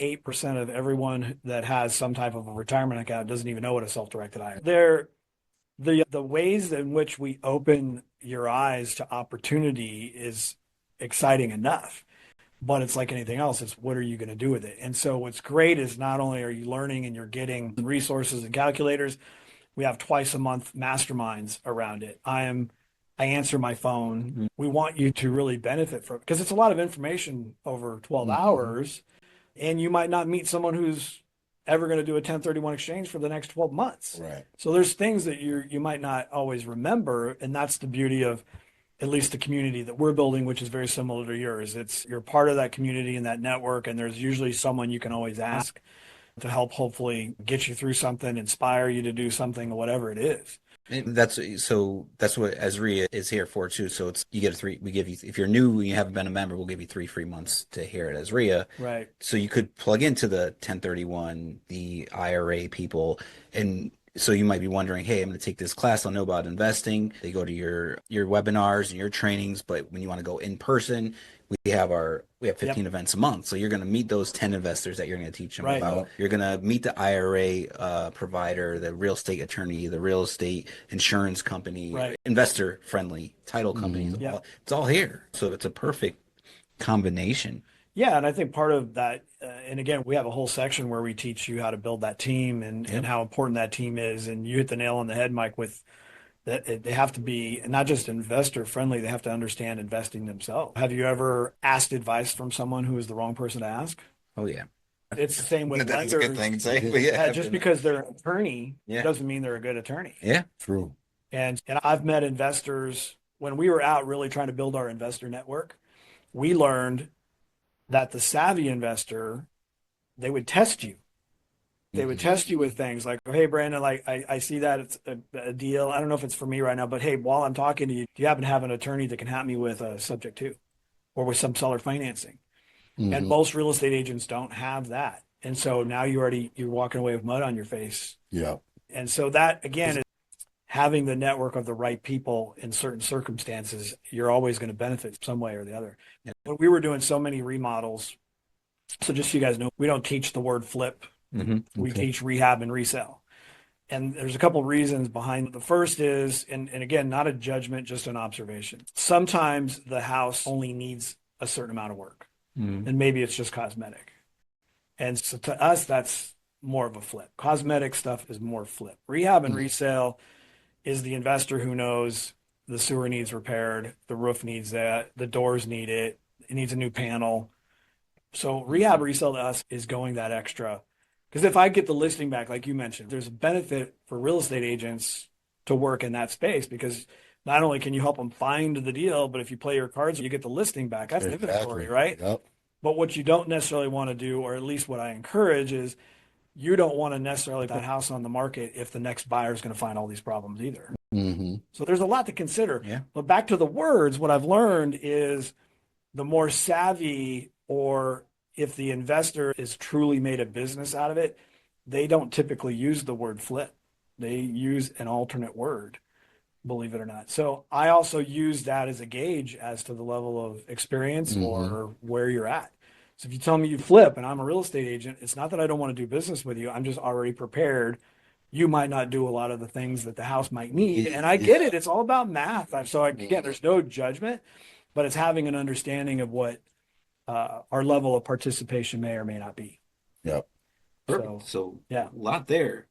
8% of everyone that has some type of a retirement account doesn't even know what a self-directed IRA is. The ways in which we open your eyes to opportunity is exciting enough. But it's like anything else, it's what are you going to do with it? And so what's great is not only are you learning and you're getting resources and calculators, we have twice a month masterminds around it. I answer my phone. We want you to really benefit from it because it's a lot of information over 12 hours, and you might not meet someone who's ever going to do a 1031 exchange for the next 12 months. Right. So there's things that you might not always remember, and that's the beauty of at least the community that we're building, which is very similar to yours. You're part of that community and that network, and there's usually someone you can always ask to help hopefully get you through something, inspire you to do something, whatever it is. And that's what AZREIA is here for too. So you get we give you, if you're new and you haven't been a member, we'll give you 3 free months to here at AZREIA. Right. So you could plug into the 1031, the IRA people, and so you might be wondering, hey, I'm going to take this class. I'll know about investing. They go to your webinars and your trainings, but when you want to go in person, we have 15 events a month. So you're going to meet those 10 investors that you're going to teach them about. You're going to meet the IRA provider, the real estate attorney, the real estate insurance company, investor friendly title companies. It's all here. So it's a perfect combination. Yeah, and I think part of that, and again, we have a whole section where we teach you how to build that team and how important that team is. And you hit the nail on the head, Mike, with that they have to be not just investor friendly, they have to understand investing themselves. Have you ever asked advice from someone who is the wrong person to ask? Oh, yeah. It's the same with That's lenders. a good thing to say. But just because they're an attorney doesn't mean they're a good attorney. Yeah, true. And I've met investors when we were out really trying to build our investor network. We learned that the savvy investor, they would test you. They would test you with things like, hey, Brandon, like I see that it's a deal. I don't know if it's for me right now, but hey, while I'm talking to you, do you happen to have an attorney that can help me with a subject to or with some seller financing? And most real estate agents don't have that. And so now you're walking away with mud on your face. Yeah. And so that, again, is having the network of the right people in certain circumstances, you're always going to benefit some way or the other. When we were doing so many remodels, so just so you guys know, we don't teach the word flip. We teach rehab and resell. And there's a couple of reasons behind it. The first is, and again, not a judgment, just an observation. Sometimes the house only needs a certain amount of work, and maybe it's just cosmetic. And so to us, that's more of a flip. Cosmetic stuff is more flip. Rehab and resale is the investor who knows the sewer needs repaired, the roof needs that, the doors need it needs a new panel. So rehab resale to us is going that extra. Because if I get the listing back, like you mentioned, there's a benefit for real estate agents to work in that space because not only can you help them find the deal, but if you play your cards, you get the listing back. That's inventory, right? Yep. But what you don't necessarily want to do, or at least what I encourage, is you don't want to necessarily put that house on the market if the next buyer is going to find all these problems either. So there's a lot to consider. Yeah. But back to the words, what I've learned is the more savvy, or if the investor is truly made a business out of it, they don't typically use the word flip. They use an alternate word, believe it or not. So I also use that as a gauge as to the level of experience or where you're at. So if you tell me you flip and I'm a real estate agent, it's not that I don't want to do business with you. I'm just already prepared. You might not do a lot of the things that the house might need. And I get it. It's all about math. So again, there's no judgment, but it's having an understanding of what our level of participation may or may not be. Yep. Perfect. So yeah, a lot there.